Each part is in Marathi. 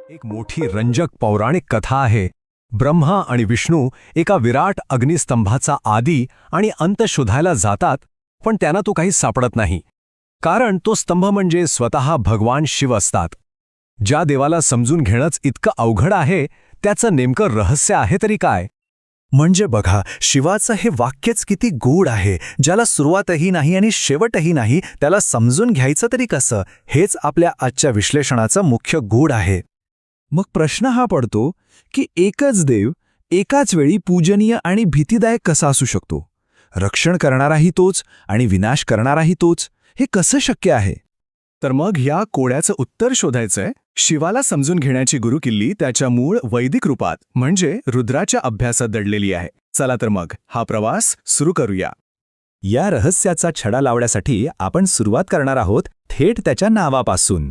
एक मोठी रंजक पौराणिक कथा आहे. ब्रह्मा आणि विष्णू एका विराट अग्निस्तंभाचा आदी आणि अंत शोधायला जातात, पण त्यांना तो काही सापडत नाही. कारण तो स्तंभ म्हणजे स्वतः भगवान शिव असतात. ज्या देवाला समजून घेणंच इतकं अवघड आहे, त्याचं नेमकं रहस्य आहे तरी काय? म्हणजे बघा, शिवाचं हे वाक्यच किती गूढ आहे. ज्याला सुरुवातही नाही आणि शेवटही नाही, त्याला समजून घ्यायचं तरी कसं? हेच आपल्या आजच्या विश्लेषणाचं मुख्य गूढ आहे. मग प्रश्न हा पडतो की एकच देव एकाच वेळी पूजनीय आणि भीतीदायक कसा असू शकतो? रक्षण करणाराही तोच आणि विनाश करणाराही तोच. हे कसं शक्य आहे? तर मग या कोड्याचं उत्तर शोधायचंय. शिवाला समजून घेण्याची गुरुकिल्ली त्याच्या मूळ वैदिक रूपात म्हणजे रुद्राच्या अभ्यासात दडलेली आहे. चला तर मग हा प्रवास सुरू करूया. या रहस्याचा छडा लावण्यासाठी आपण सुरुवात करणार आहोत थेट त्याच्या नावापासून.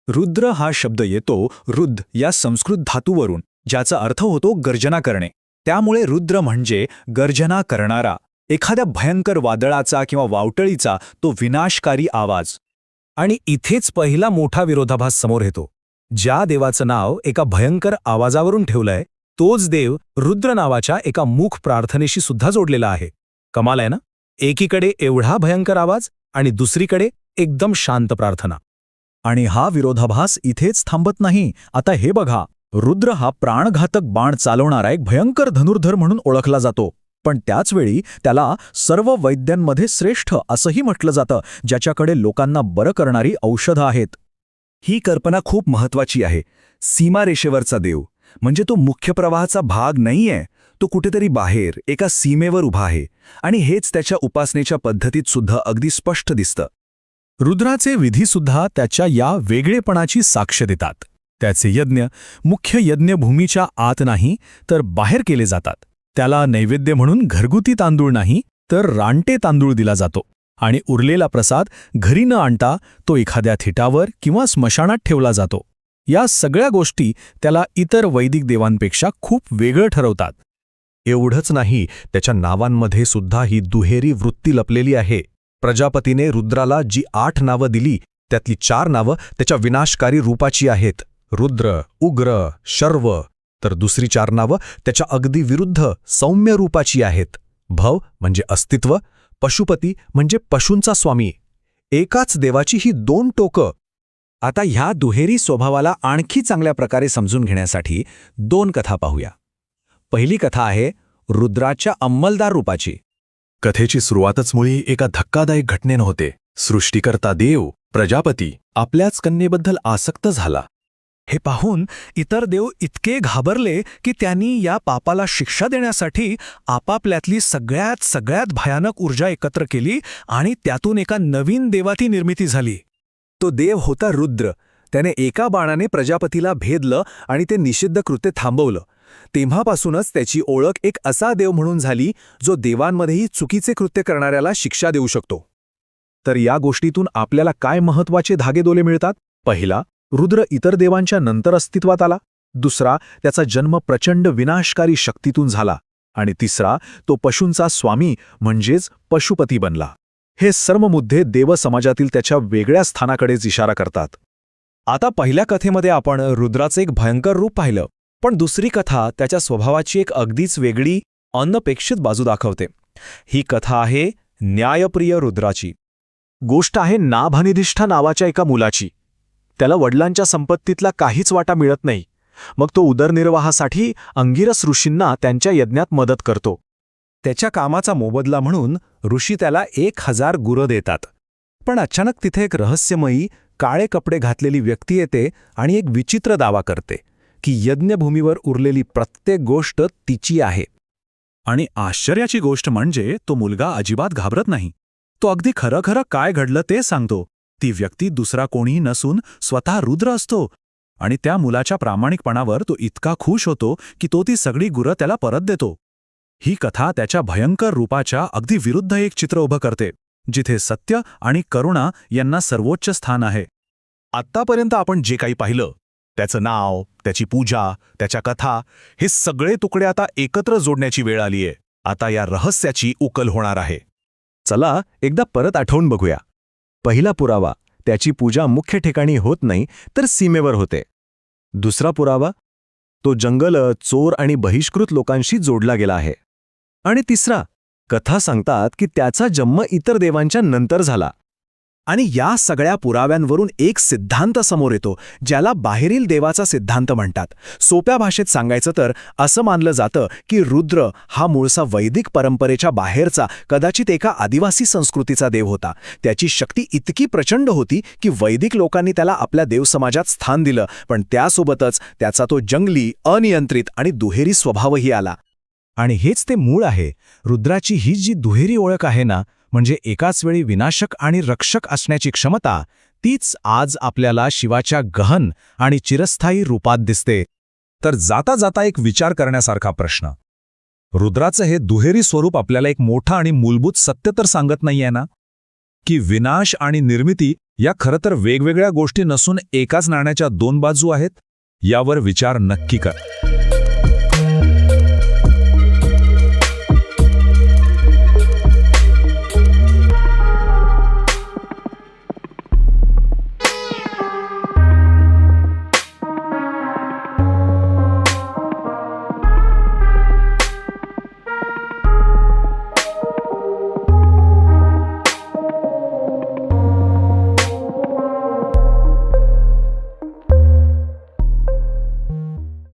रुद्र हा शब्द येतो रुद्र या संस्कृत धातूवरून, ज्याचा अर्थ होतो गर्जना करणे. त्यामुळे रुद्र म्हणजे गर्जना करणारा, एखाद्या भयंकर वादळाचा किंवा वावटळीचा तो विनाशकारी आवाज. आणि इथेच पहिला मोठा विरोधाभास समोर येतो. ज्या देवाचं नाव एका भयंकर आवाजावरून ठेवलंय, तोच देव रुद्र नावाच्या एका मूक प्रार्थनेशी सुद्धा जोडलेला आहे. कमाल आहे ना? एकीकडे एवढा भयंकर आवाज आणि दुसरीकडे एकदम शांत प्रार्थना. आणि हा विरोधाभास इथेच थांबत नाही. आता हे बघा, रुद्र हा प्राणघातक बाण चालवणारा एक भयंकर धनुर्धर म्हणून ओळखला जातो. पण त्याचवेळी त्याला सर्व वैद्यांमध्ये श्रेष्ठ असंही म्हटलं जातं, ज्याच्याकडे लोकांना बरं करणारी औषधं आहेत. ही कल्पना खूप महत्वाची आहे. सीमारेषेवरचा देव म्हणजे तो मुख्य प्रवाहाचा भाग नाहीये. तो कुठेतरी बाहेर एका सीमेवर उभा आहे. आणि हेच त्याच्या उपासनेच्या पद्धतीत सुद्धा अगदी स्पष्ट दिसतं. रुद्राचे विधीसुद्धा त्याच्या या वेगळेपणाची साक्ष देतात. त्याचे यज्ञ मुख्य यज्ञभूमीच्या आत नाही तर बाहेर केले जातात. त्याला नैवेद्य म्हणून घरगुती तांदूळ नाही तर रानटे तांदूळ दिला जातो. आणि उरलेला प्रसाद घरी न आणता तो एखाद्या थिटावर किंवा स्मशानात ठेवला जातो. या सगळ्या गोष्टी त्याला इतर वैदिक देवांपेक्षा खूप वेगळं ठरवतात. एवढंच नाही, त्याच्या नावांमध्ये सुद्धा ही दुहेरी वृत्ती लपलेली आहे. प्रजापतीने रुद्राला जी 8 नावं दिली, त्यातली 4 नावं त्याच्या विनाशकारी रूपाची आहेत, रुद्र, उग्र, शर्व. तर दुसरी 4 नावं त्याच्या अगदी विरुद्ध सौम्य रूपाची आहेत. भव म्हणजे अस्तित्व, पशुपती म्हणजे पशूंचा स्वामी. एकाच देवाची ही 2 टोकं. आता ह्या दुहेरी स्वभावाला आणखी चांगल्या प्रकारे समजून घेण्यासाठी 2 कथा पाहूया. पहिली कथा आहे रुद्राच्या अंमलदार रूपाची. कथेची सुरुवातच मुळी एका धक्कादायक घटनेनं होते. सृष्टीकर्ता देव प्रजापती आपल्याच कन्येबद्दल आसक्त झाला. हे पाहून इतर देव इतके घाबरले की त्यांनी या पापाला शिक्षा देण्यासाठी आपापल्यातली सगळ्यात भयानक ऊर्जा एकत्र केली आणि त्यातून एका नवीन देवाची निर्मिती झाली. तो देव होता रुद्र. त्याने एका बाणाने प्रजापतीला भेदलं आणि ते निषिद्ध कृत्य थांबवलं. तेव्हापासूनच त्याची ओळख एक असा देव म्हणून झाली जो देवांमध्येही चुकीचे कृत्य करणाऱ्याला शिक्षा देऊ शकतो. तर या गोष्टीतून आपल्याला काय महत्वाचे धागेदोले मिळतात? पहिला, रुद्र इतर देवांच्या नंतर अस्तित्वात आला. दुसरा, त्याचा जन्म प्रचंड विनाशकारी शक्तीतून झाला. आणि तिसरा, तो पशूंचा स्वामी म्हणजेच पशुपती बनला. हे सर्व मुद्दे देवसमाजातील त्याच्या वेगळ्या स्थानाकडेच इशारा करतात. आता पहिल्या कथेमध्ये आपण रुद्राचं एक भयंकर रूप पाहिलं, पण दुसरी कथा त्याच्या स्वभावाची एक अगदीच वेगळी, अनपेक्षित बाजू दाखवते. ही कथा आहे न्यायप्रिय रुद्राची. गोष्ट आहे नाभनिधिष्ठा नावाच्या एका मुलाची. त्याला वडिलांच्या संपत्तीतला काहीच वाटा मिळत नाही. मग तो उदरनिर्वाहासाठी अंगिरस ऋषींना त्यांच्या यज्ञात मदत करतो. त्याच्या कामाचा मोबदला म्हणून ऋषी त्याला 1000 गुरं देतात. पण अचानक तिथे एक रहस्यमयी काळे कपडे घातलेली व्यक्ती येते आणि एक विचित्र दावा करते की यज्ञभूमीवर उरलेली प्रत्येक गोष्ट तिची आहे. आणि आश्चर्याची गोष्ट म्हणजे तो मुलगा अजिबात घाबरत नाही. तो अगदी खरं काय घडलं ते सांगतो. ती व्यक्ती दुसरा कोणीही नसून स्वतः रुद्र असतो. आणि त्या मुलाच्या प्रामाणिकपणावर तो इतका खुश होतो की तो ती सगळी गुरं त्याला परत देतो. ही कथा त्याच्या भयंकर रूपाच्या अगदी विरुद्ध एक चित्र उभं करते, जिथे सत्य आणि करुणा यांना सर्वोच्च स्थान आहे. आत्तापर्यंत आपण जे काही पाहिलं, त्याचं नाव, त्याची पूजा, त्याच्या कथा, हे सगळे तुकडे आता एकत्र जोडण्याची वेळ आलीये. आता या रहस्याची उकल होणार आहे. चला एकदा परत आठवून बघूया. पहिला पुरावा, त्याची पूजा मुख्य ठिकाणी होत नाही तर सीमेवर होते. दुसरा पुरावा, तो जंगल चोर आणि बहिष्कृत लोकांशी जोडला गेला आहे. आणि तिसरा, कथा सांगतात की त्याचा जन्म इतर देवांच्या नंतर झाला. आणि या सगळ्या पुराव्यांवरून एक सिद्धांत समोर येतो, ज्याला बाहेरील देवाचा सिद्धांत म्हणतात. सोप्या भाषेत सांगायचं तर असं मानलं जातं की रुद्र हा मूळचा वैदिक परंपरेच्या बाहेरचा, कदाचित एका आदिवासी संस्कृतीचा देव होता. त्याची शक्ती इतकी प्रचंड होती की वैदिक लोकांनी त्याला आपल्या देवसमाजात स्थान दिलं, पण त्यासोबतच त्याचा तो जंगली, अनियंत्रित आणि दुहेरी स्वभावही आला. आणि हेच ते मूळ आहे. रुद्राची ही जी दुहेरी ओळख आहे ना, म्हणजे एकाच वेळी विनाशक आणि रक्षक असण्याची क्षमता, तीच आज आपल्याला शिवाच्या गहन आणि चिरस्थायी रूपात दिसते. तर जाता जाता एक विचार करण्यासारखा प्रश्न. रुद्राचं हे दुहेरी स्वरूप आपल्याला एक मोठं आणि मूलभूत सत्य तर सांगत नाहीये ना, की विनाश आणि निर्मिती या खरं तर वेगवेगळ्या गोष्टी नसून एकाच नाण्याच्या दोन बाजू आहेत? यावर विचार नक्की कर.